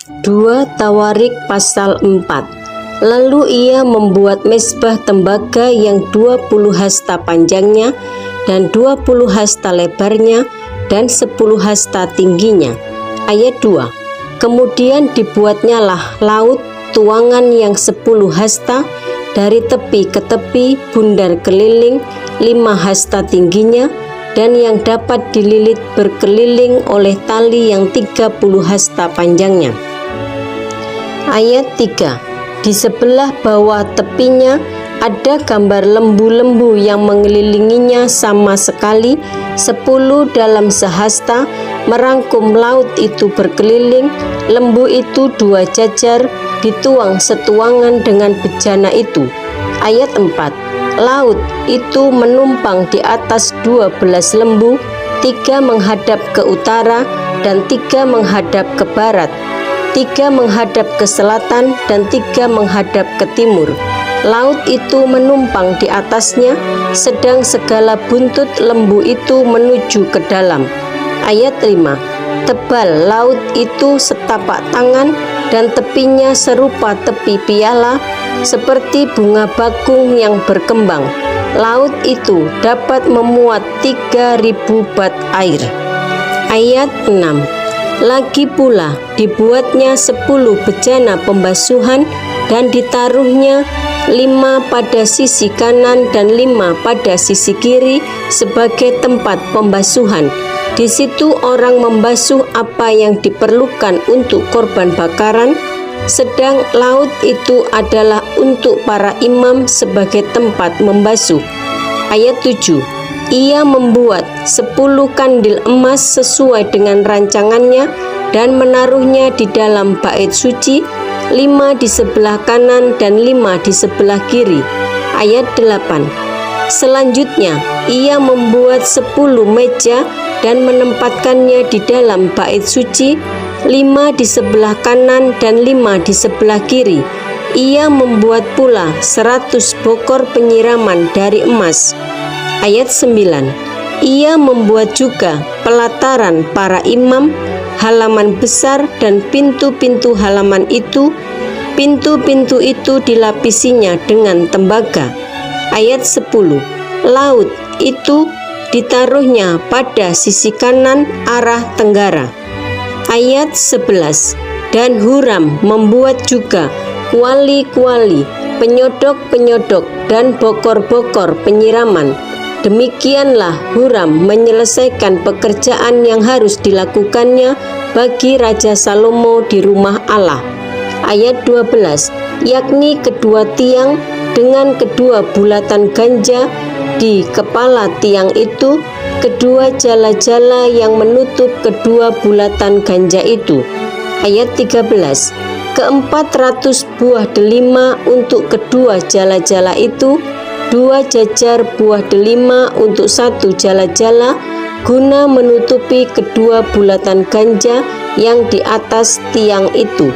2 Tawarik pasal 4. Lalu ia membuat mezbah tembaga yang 20 hasta panjangnya dan 20 hasta lebarnya dan 10 hasta tingginya. Ayat 2. Kemudian dibuatnyalah laut tuangan yang 10 hasta dari tepi ke tepi, bundar keliling 5 hasta tingginya, dan yang dapat dililit berkeliling oleh tali yang 30 hasta panjangnya. Ayat 3. Di sebelah bawah tepinya ada gambar lembu-lembu yang mengelilinginya sama sekali 10 dalam sehasta, merangkum laut itu berkeliling. Lembu itu 2 jajar, dituang setuangan dengan bejana itu. Ayat 4. Laut itu menumpang di atas 12 lembu, 3 menghadap ke utara dan 3 menghadap ke barat, 3 menghadap ke selatan dan 3 menghadap ke timur. Laut itu menumpang di atasnya, sedang segala buntut lembu itu menuju ke dalam. Ayat 5. Tebal laut itu setapak tangan dan tepinya serupa tepi piala, seperti bunga bakung yang berkembang. Laut itu dapat memuat 3.000 bat air. Ayat 6. Lagi pula dibuatnya 10 bejana pembasuhan dan ditaruhnya 5 pada sisi kanan dan 5 pada sisi kiri sebagai tempat pembasuhan. Di situ orang membasuh apa yang diperlukan untuk korban bakaran, sedang laut itu adalah untuk para imam sebagai tempat membasuh. Ayat 7. Ia membuat 10 kandil emas sesuai dengan rancangannya dan menaruhnya di dalam bait suci, 5 di sebelah kanan dan 5 di sebelah kiri. Ayat 8. Selanjutnya ia membuat 10 meja dan menempatkannya di dalam bait suci, 5 di sebelah kanan dan 5 di sebelah kiri. Ia membuat pula 100 bokor penyiraman dari emas. Ayat 9. Ia membuat juga pelataran para imam, halaman besar dan pintu-pintu halaman itu. Pintu-pintu itu dilapisinya dengan tembaga. Ayat 10. Laut itu ditaruhnya pada sisi kanan arah tenggara. Ayat 11. Dan Huram membuat juga kuali-kuali, penyodok-penyodok dan bokor-bokor penyiraman. Demikianlah Huram menyelesaikan pekerjaan yang harus dilakukannya bagi Raja Salomo di rumah Allah. Ayat 12. Yakni kedua tiang dengan kedua bulatan ganja di kepala tiang itu, kedua jala-jala yang menutup kedua bulatan ganja itu. Ayat 13. 400 buah delima untuk kedua jala-jala itu, 2 jajar buah delima untuk 1 jala-jala, guna menutupi kedua bulatan ganja yang di atas tiang itu.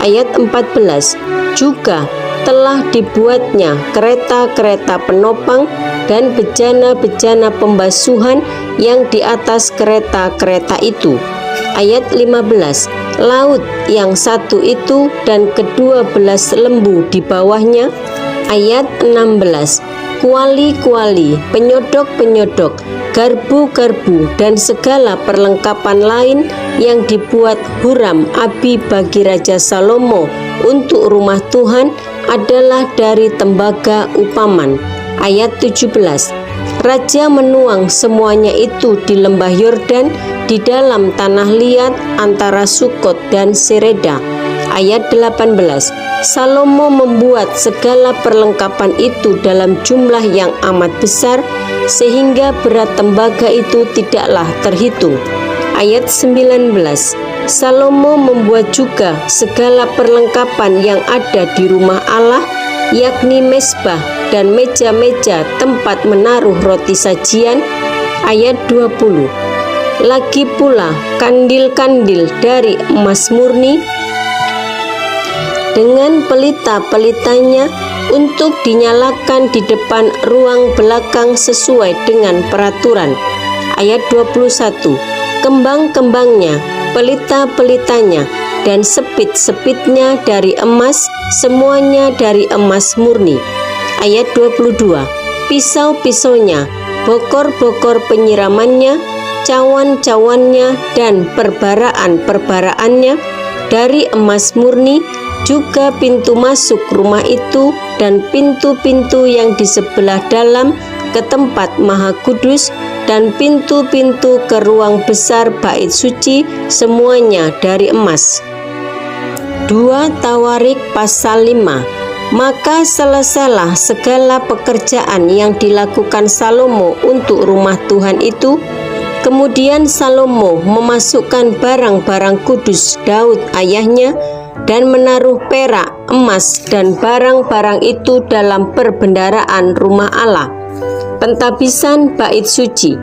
Ayat 14. Juga telah dibuatnya kereta-kereta penopang dan bejana-bejana pembasuhan yang di atas kereta-kereta itu. Ayat 15. Laut yang 1 itu dan ke-12 lembu di bawahnya. Ayat 16. Kuali-kuali, penyodok-penyodok, garbu-garbu dan segala perlengkapan lain yang dibuat Huram Abi bagi Raja Salomo untuk rumah Tuhan adalah dari tembaga upaman. Ayat 17. Raja menuang semuanya itu di lembah Yordan di dalam tanah liat antara Sukot dan Sereda. Ayat 18. Salomo membuat segala perlengkapan itu dalam jumlah yang amat besar, sehingga berat tembaga itu tidaklah terhitung. Ayat 19. Salomo membuat juga segala perlengkapan yang ada di rumah Allah, yakni mezbah dan meja-meja tempat menaruh roti sajian. Ayat 20. Lagi pula kandil-kandil dari emas murni dengan pelita-pelitanya untuk dinyalakan di depan ruang belakang sesuai dengan peraturan. Ayat 21. Kembang-kembangnya, pelita-pelitanya, dan sepit-sepitnya dari emas, semuanya dari emas murni. Ayat 22. Pisau-pisaunya, bokor-bokor penyiramannya, cawan-cawannya dan perbaraan-perbaraannya dari emas murni, juga pintu masuk rumah itu dan pintu-pintu yang di sebelah dalam ke tempat maha kudus dan pintu-pintu ke ruang besar bait suci, semuanya dari emas. 2 Tawarik pasal 5. Maka selesailah segala pekerjaan yang dilakukan Salomo untuk rumah Tuhan itu. Kemudian Salomo memasukkan barang-barang kudus Daud ayahnya dan menaruh perak, emas, dan barang-barang itu dalam perbendaraan rumah Allah. Pentabisan bait suci,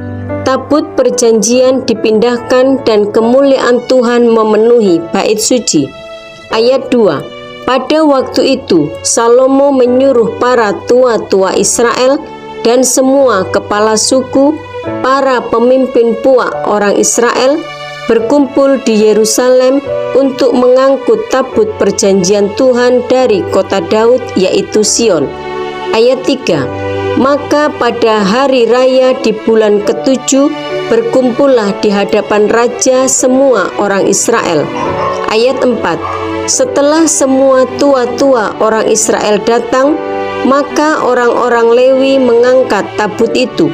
tabut perjanjian dipindahkan dan kemuliaan Tuhan memenuhi bait suci. Ayat 2. Pada waktu itu Salomo menyuruh para tua-tua Israel dan semua kepala suku, para pemimpin puak orang Israel berkumpul di Yerusalem untuk mengangkut tabut perjanjian Tuhan dari kota Daud, yaitu Sion. Ayat 3. Maka pada hari raya di bulan ke-7 berkumpullah di hadapan raja semua orang Israel. Ayat 4. Setelah semua tua-tua orang Israel datang, maka orang-orang Lewi mengangkat tabut itu.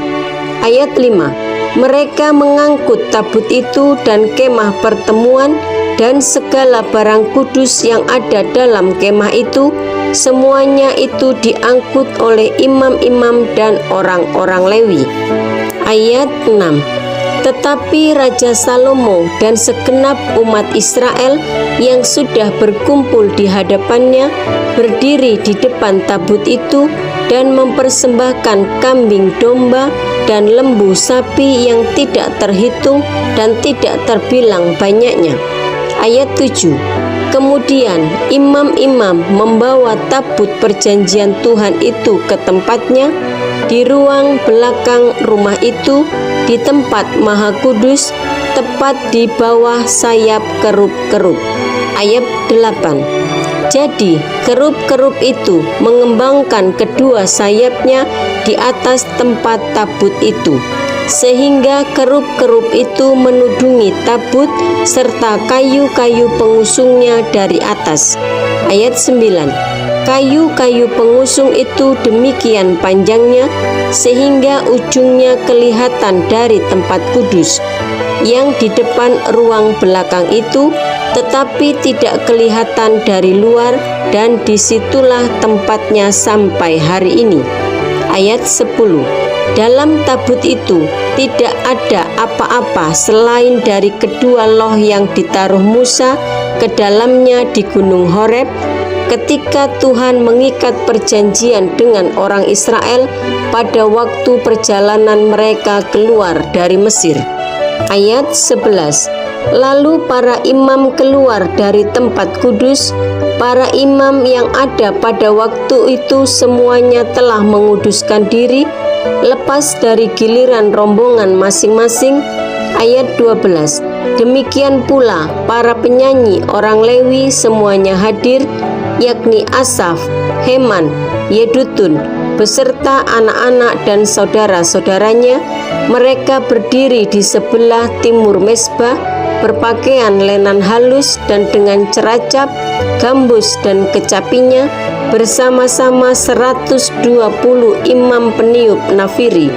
Ayat 5. Mereka mengangkut tabut itu dan kemah pertemuan dan segala barang kudus yang ada dalam kemah itu, semuanya itu diangkut oleh imam-imam dan orang-orang Lewi. Ayat 6. Tetapi Raja Salomo dan segenap umat Israel yang sudah berkumpul di hadapannya berdiri di depan tabut itu dan mempersembahkan kambing domba dan lembu sapi yang tidak terhitung dan tidak terbilang banyaknya. Ayat 7. Kemudian imam-imam membawa tabut perjanjian Tuhan itu ke tempatnya di ruang belakang rumah itu, di tempat maha kudus, tepat di bawah sayap kerub-kerub. Ayat 8. Jadi kerub-kerub itu mengembangkan kedua sayapnya di atas tempat tabut itu, sehingga kerub-kerub itu menudungi tabut serta kayu-kayu pengusungnya dari atas. Ayat 9. Kayu-kayu pengusung itu demikian panjangnya sehingga ujungnya kelihatan dari tempat kudus yang di depan ruang belakang itu, tetapi tidak kelihatan dari luar, dan disitulah tempatnya sampai hari ini. Ayat 10. Dalam tabut itu tidak ada apa-apa selain dari kedua loh yang ditaruh Musa ke dalamnya di Gunung Horeb ketika Tuhan mengikat perjanjian dengan orang Israel pada waktu perjalanan mereka keluar dari Mesir. Ayat 11. Lalu para imam keluar dari tempat kudus. Para imam yang ada pada waktu itu semuanya telah menguduskan diri, lepas dari giliran rombongan masing-masing. Ayat 12. Demikian pula para penyanyi orang Lewi semuanya hadir, yakni Asaf, Heman, Yedutun, beserta anak-anak dan saudara-saudaranya. Mereka berdiri di sebelah timur mezbah, berpakaian lenan halus dan dengan ceracap, gambus dan kecapinya, bersama-sama 120 imam peniup nafiri.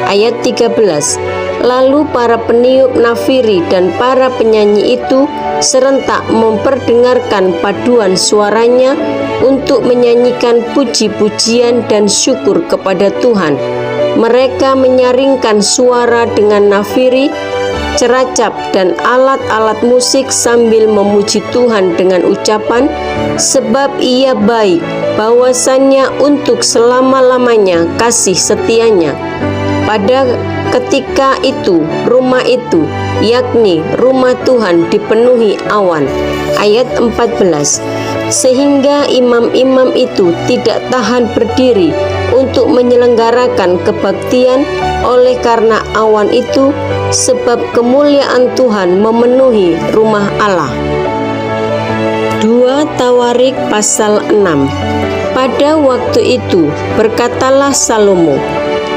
Ayat 13. Lalu para peniup nafiri dan para penyanyi itu serentak memperdengarkan paduan suaranya untuk menyanyikan puji-pujian dan syukur kepada Tuhan. Mereka menyaringkan suara dengan nafiri, ceracap dan alat-alat musik sambil memuji Tuhan dengan ucapan, sebab Ia baik, bahwasannya untuk selama-lamanya kasih setianya. Pada ketika itu, rumah itu, yakni rumah Tuhan, dipenuhi awan. Ayat 14. Sehingga imam-imam itu tidak tahan berdiri untuk menyelenggarakan kebaktian oleh karena awan itu, sebab kemuliaan Tuhan memenuhi rumah Allah. 2 Tawarik pasal 6. Pada waktu itu berkatalah Salomo,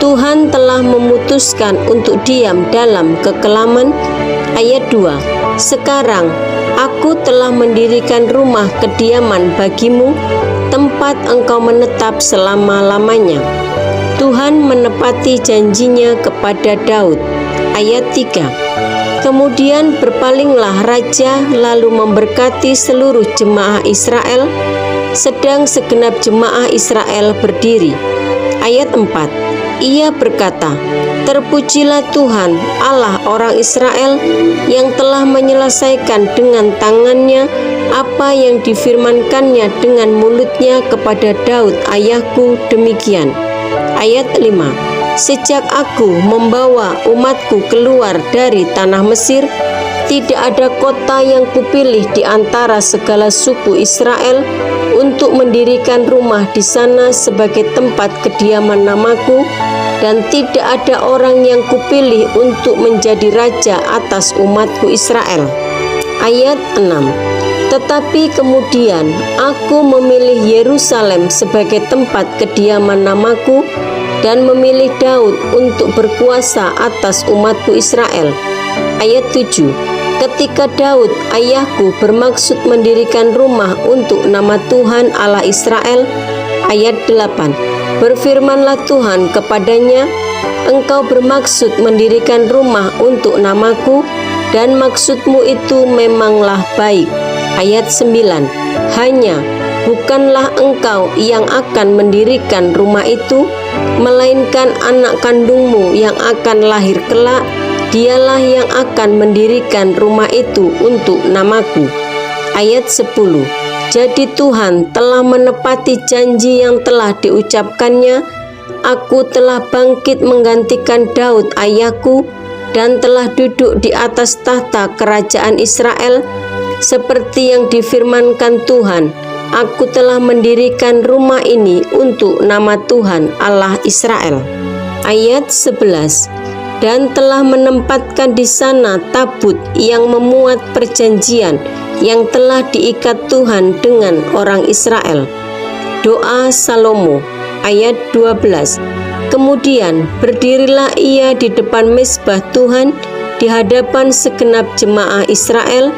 Tuhan telah memutuskan untuk diam dalam kekelaman. Ayat 2. Sekarang aku telah mendirikan rumah kediaman bagimu, tempat engkau menetap selama-lamanya. Tuhan menepati janjinya kepada Daud. Ayat 3. Kemudian berpalinglah raja lalu memberkati seluruh jemaah Israel, sedang segenap jemaah Israel berdiri. Ayat 4. Ia berkata, terpujilah Tuhan Allah orang Israel yang telah menyelesaikan dengan tangannya apa yang difirmankannya dengan mulutnya kepada Daud ayahku demikian. Ayat 5. Sejak aku membawa umatku keluar dari tanah Mesir, tidak ada kota yang kupilih di antara segala suku Israel untuk mendirikan rumah di sana sebagai tempat kediaman namaku, dan tidak ada orang yang kupilih untuk menjadi raja atas umatku Israel. Ayat 6. Tetapi kemudian aku memilih Yerusalem sebagai tempat kediaman namaku dan memilih Daud untuk berkuasa atas umatku Israel. Ayat 7. Ketika Daud ayahku bermaksud mendirikan rumah untuk nama Tuhan Allah Israel. Ayat 8. Berfirmanlah Tuhan kepadanya, engkau bermaksud mendirikan rumah untuk namaku, dan maksudmu itu memanglah baik. Ayat 9. Hanya bukanlah engkau yang akan mendirikan rumah itu, melainkan anak kandungmu yang akan lahir kelak, dialah yang akan mendirikan rumah itu untuk namaku. Ayat 10. Jadi Tuhan telah menepati janji yang telah diucapkannya. Aku telah bangkit menggantikan Daud ayahku dan telah duduk di atas tahta kerajaan Israel, seperti yang difirmankan Tuhan. Aku telah mendirikan rumah ini untuk nama Tuhan Allah Israel. Ayat 11. Dan telah menempatkan di sana tabut yang memuat perjanjian yang telah diikat Tuhan dengan orang Israel. Doa Salomo. Ayat 12. Kemudian berdirilah ia di depan mezbah Tuhan di hadapan segenap jemaah Israel,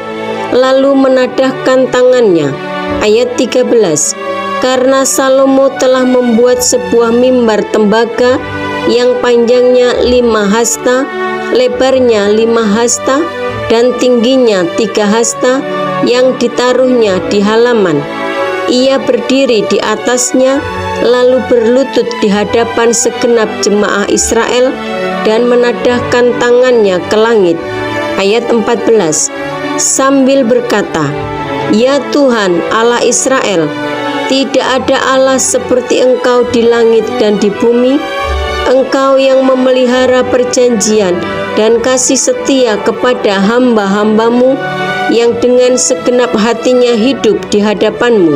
lalu menadahkan tangannya. Ayat 13. Karena Salomo telah membuat sebuah mimbar tembaga yang panjangnya 5 hasta, lebarnya 5 hasta, dan tingginya 3 hasta, yang ditaruhnya di halaman. Ia berdiri di atasnya, lalu berlutut di hadapan segenap jemaah Israel dan menadahkan tangannya ke langit. Ayat 14. Sambil berkata, ya Tuhan Allah Israel, tidak ada Allah seperti Engkau di langit dan di bumi. Engkau yang memelihara perjanjian dan kasih setia kepada hamba-hambamu yang dengan segenap hatinya hidup di hadapan-Mu.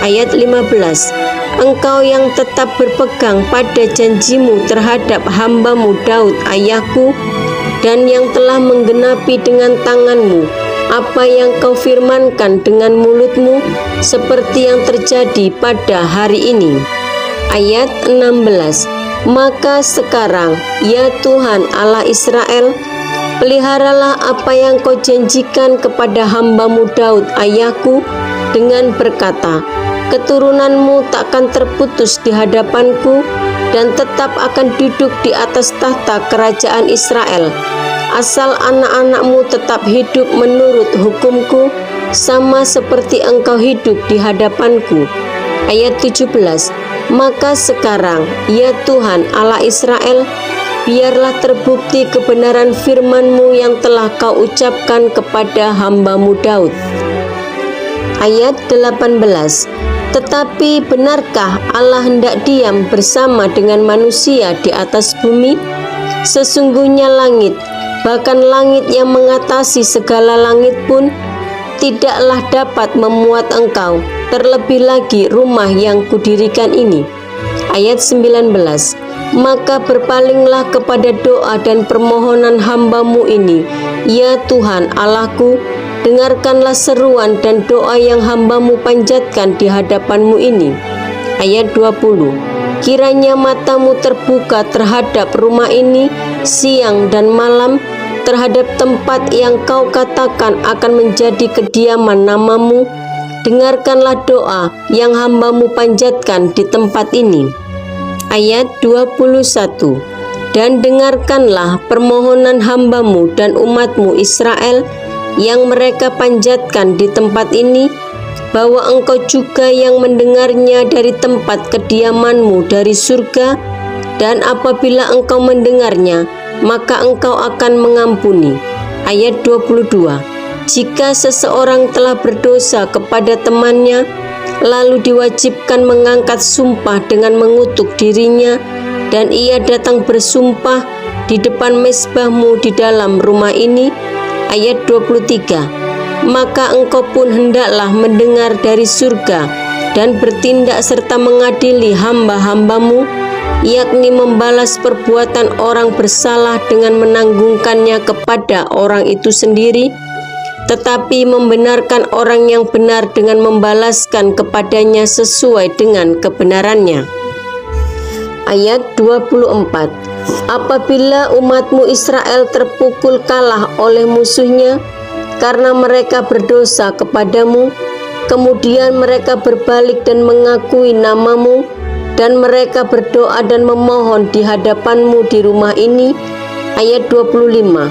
Ayat 15. Engkau yang tetap berpegang pada janji-Mu terhadap hamba-Mu Daud ayahku, dan yang telah menggenapi dengan tangan-Mu apa yang Kau firmankan dengan mulut-Mu, seperti yang terjadi pada hari ini. Ayat 16. Maka sekarang, ya Tuhan Allah Israel, peliharalah apa yang Kau janjikan kepada hamba-Mu Daud ayahku dengan berkata, keturunanmu takkan terputus di hadapanku dan tetap akan duduk di atas tahta kerajaan Israel, asal anak-anakmu tetap hidup menurut hukumku, sama seperti engkau hidup di hadapanku. Ayat 17. Maka sekarang, ya Tuhan Allah Israel, biarlah terbukti kebenaran firman-Mu yang telah Kau ucapkan kepada hamba-Mu Daud. Ayat 18. Tetapi benarkah Allah hendak diam bersama dengan manusia di atas bumi? Sesungguhnya langit, bahkan langit yang mengatasi segala langit pun, tidaklah dapat memuat engkau, terlebih lagi rumah yang kudirikan ini. Ayat 19. Maka berpalinglah kepada doa dan permohonan hamba-Mu ini, ya Tuhan Allahku, dengarkanlah seruan dan doa yang hamba-Mu panjatkan di hadapan-Mu ini. Ayat 20. Kiranya mata-Mu terbuka terhadap rumah ini siang dan malam, terhadap tempat yang Kau katakan akan menjadi kediaman nama-Mu. Dengarkanlah doa yang hamba-Mu panjatkan di tempat ini. Ayat 21. Dan dengarkanlah permohonan hamba-Mu dan umat-Mu Israel yang mereka panjatkan di tempat ini, bahwa Engkau juga yang mendengarnya dari tempat kediaman-Mu dari surga, dan apabila Engkau mendengarnya, maka Engkau akan mengampuni. Ayat 22. Jika seseorang telah berdosa kepada temannya, lalu diwajibkan mengangkat sumpah dengan mengutuk dirinya, dan ia datang bersumpah di depan mezbah-Mu di dalam rumah ini. Ayat 23. Maka Engkau pun hendaklah mendengar dari surga dan bertindak serta mengadili hamba-hamba-Mu, yakni membalas perbuatan orang bersalah dengan menanggungkannya kepada orang itu sendiri, tetapi membenarkan orang yang benar dengan membalaskan kepadanya sesuai dengan kebenarannya. Ayat 24. Apabila umat-Mu Israel terpukul kalah oleh musuhnya karena mereka berdosa kepadamu, kemudian mereka berbalik dan mengakui nama-Mu, dan mereka berdoa dan memohon di hadapan-Mu di rumah ini. Ayat 25.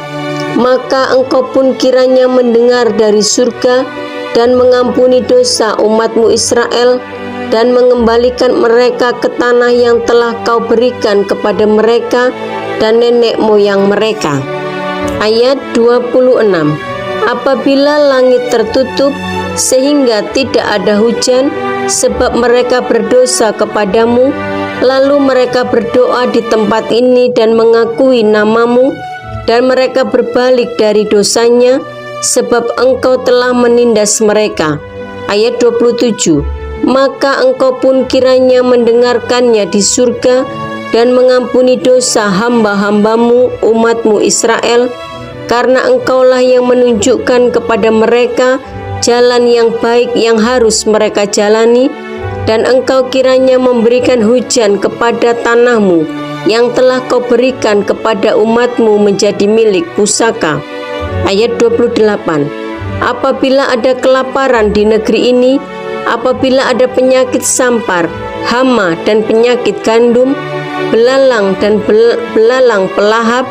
Maka Engkau pun kiranya mendengar dari surga dan mengampuni dosa umat-Mu Israel, dan mengembalikan mereka ke tanah yang telah Kau berikan kepada mereka dan nenek moyang mereka. Ayat 26. Apabila langit tertutup sehingga tidak ada hujan, sebab mereka berdosa kepadamu, lalu mereka berdoa di tempat ini dan mengakui nama-Mu, dan mereka berbalik dari dosanya, sebab Engkau telah menindas mereka. Ayat 27. Maka Engkau pun kiranya mendengarkannya di surga dan mengampuni dosa hamba-hamba-Mu umat-Mu Israel, karena Engkaulah yang menunjukkan kepada mereka jalan yang baik yang harus mereka jalani, dan Engkau kiranya memberikan hujan kepada tanah-Mu yang telah Kau berikan kepada umat-Mu menjadi milik pusaka. Ayat 28. Apabila ada kelaparan di negeri ini, apabila ada penyakit sampar, hama dan penyakit gandum, belalang dan belalang pelahap,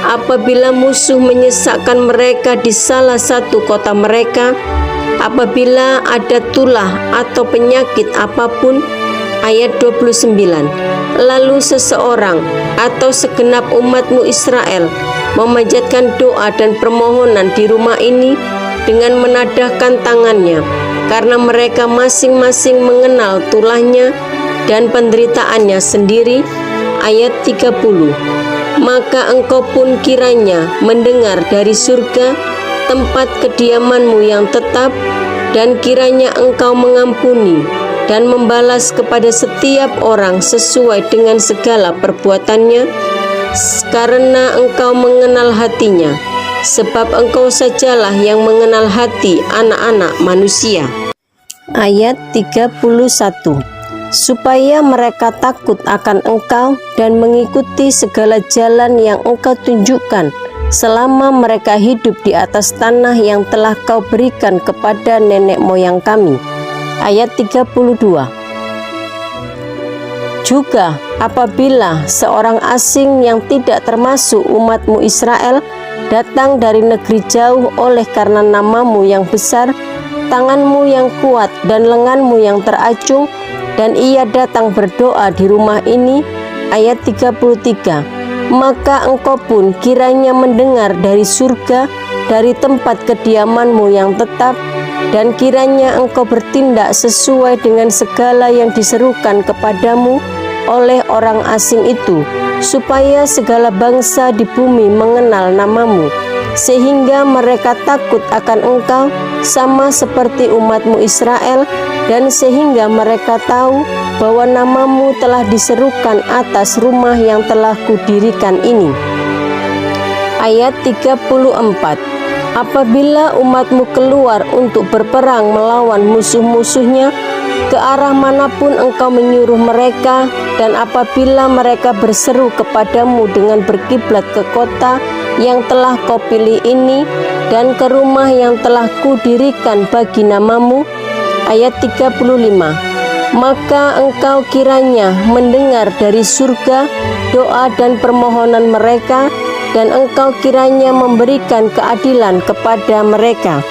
apabila musuh menyesakkan mereka di salah satu kota mereka, apabila ada tulah atau penyakit apapun. Ayat 29. Lalu seseorang atau segenap umat-Mu Israel memanjatkan doa dan permohonan di rumah ini dengan menadahkan tangannya, karena mereka masing-masing mengenal tulahnya dan penderitaannya sendiri. Ayat 30. Maka Engkau pun kiranya mendengar dari surga tempat kediaman-Mu yang tetap, dan kiranya Engkau mengampuni dan membalas kepada setiap orang sesuai dengan segala perbuatannya, karena Engkau mengenal hatinya, sebab Engkau sajalah yang mengenal hati anak-anak manusia. Ayat 31. Supaya mereka takut akan Engkau dan mengikuti segala jalan yang Engkau tunjukkan selama mereka hidup di atas tanah yang telah Kau berikan kepada nenek moyang kami. Ayat 32. Juga apabila seorang asing yang tidak termasuk umat-Mu Israel datang dari negeri jauh oleh karena nama-Mu yang besar, tangan-Mu yang kuat dan lengan-Mu yang teracung, dan ia datang berdoa di rumah ini. Ayat 33. Maka Engkau pun kiranya mendengar dari surga, dari tempat kediaman-Mu yang tetap, dan kiranya Engkau bertindak sesuai dengan segala yang diserukan kepadamu oleh orang asing itu, supaya segala bangsa di bumi mengenal nama-Mu, sehingga mereka takut akan Engkau sama seperti umat-Mu Israel, dan sehingga mereka tahu bahwa nama-Mu telah diserukan atas rumah yang telah Kudirikan ini. Ayat 34. Apabila umatmu keluar untuk berperang melawan musuh-musuhnya, ke arah manapun engkau menyuruh mereka, dan apabila mereka berseru kepadamu dengan berkiblat ke kota yang telah kau pilih ini, dan ke rumah yang telah kudirikan bagi namamu. Ayat 35. Maka engkau kiranya mendengar dari surga doa dan permohonan mereka, dan engkau kiranya memberikan keadilan kepada mereka.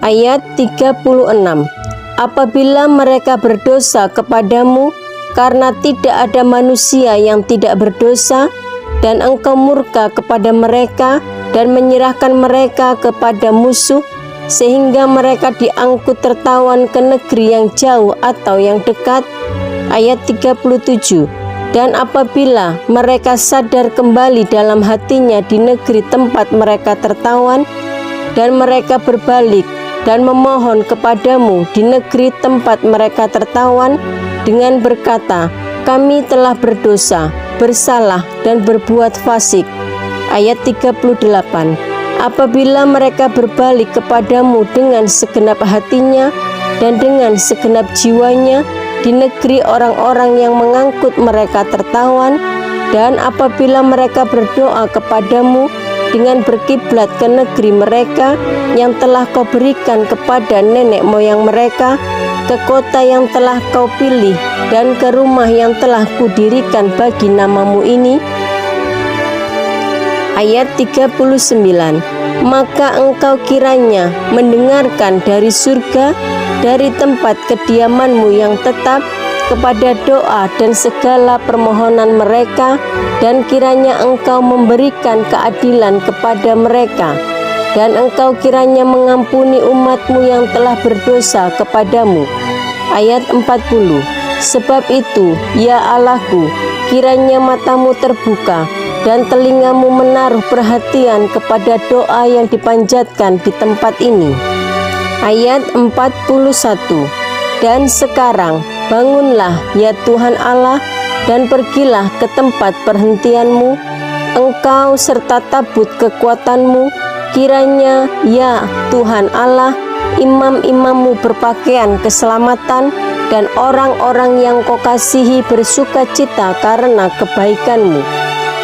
Ayat 36. Apabila mereka berdosa kepadamu, karena tidak ada manusia yang tidak berdosa, dan engkau murka kepada mereka dan menyerahkan mereka kepada musuh, sehingga mereka diangkut tertawan ke negeri yang jauh atau yang dekat. Ayat 37. Dan apabila mereka sadar kembali dalam hatinya di negeri tempat mereka tertawan, dan mereka berbalik dan memohon kepadamu di negeri tempat mereka tertawan dengan berkata, kami telah berdosa, bersalah dan berbuat fasik. Ayat 38. Apabila mereka berbalik kepadamu dengan segenap hatinya dan dengan segenap jiwanya di negeri orang-orang yang mengangkut mereka tertawan, dan apabila mereka berdoa kepadamu dengan berkiblat ke negeri mereka yang telah kau berikan kepada nenek moyang mereka, ke kota yang telah kau pilih, dan ke rumah yang telah kudirikan bagi namamu ini. Ayat 39. Maka engkau kiranya mendengarkan dari surga, dari tempat kediamanmu yang tetap, kepada doa dan segala permohonan mereka, dan kiranya engkau memberikan keadilan kepada mereka, dan engkau kiranya mengampuni umatmu yang telah berdosa kepadamu. Ayat 40. Sebab itu, ya Allahku, kiranya matamu terbuka dan telingamu menaruh perhatian kepada doa yang dipanjatkan di tempat ini. Ayat 41. Dan sekarang bangunlah ya Tuhan Allah, dan pergilah ke tempat perhentianmu, engkau serta tabut kekuatanmu. Kiranya ya Tuhan Allah, imam-imammu berpakaian keselamatan, dan orang-orang yang kau kasihi bersuka cita karena kebaikanmu.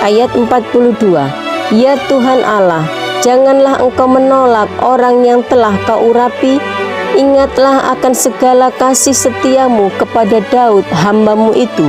Ayat 42. Ya Tuhan Allah, janganlah engkau menolak orang yang telah kau urapi. Ingatlah akan segala kasih setiamu kepada Daud hambamu itu.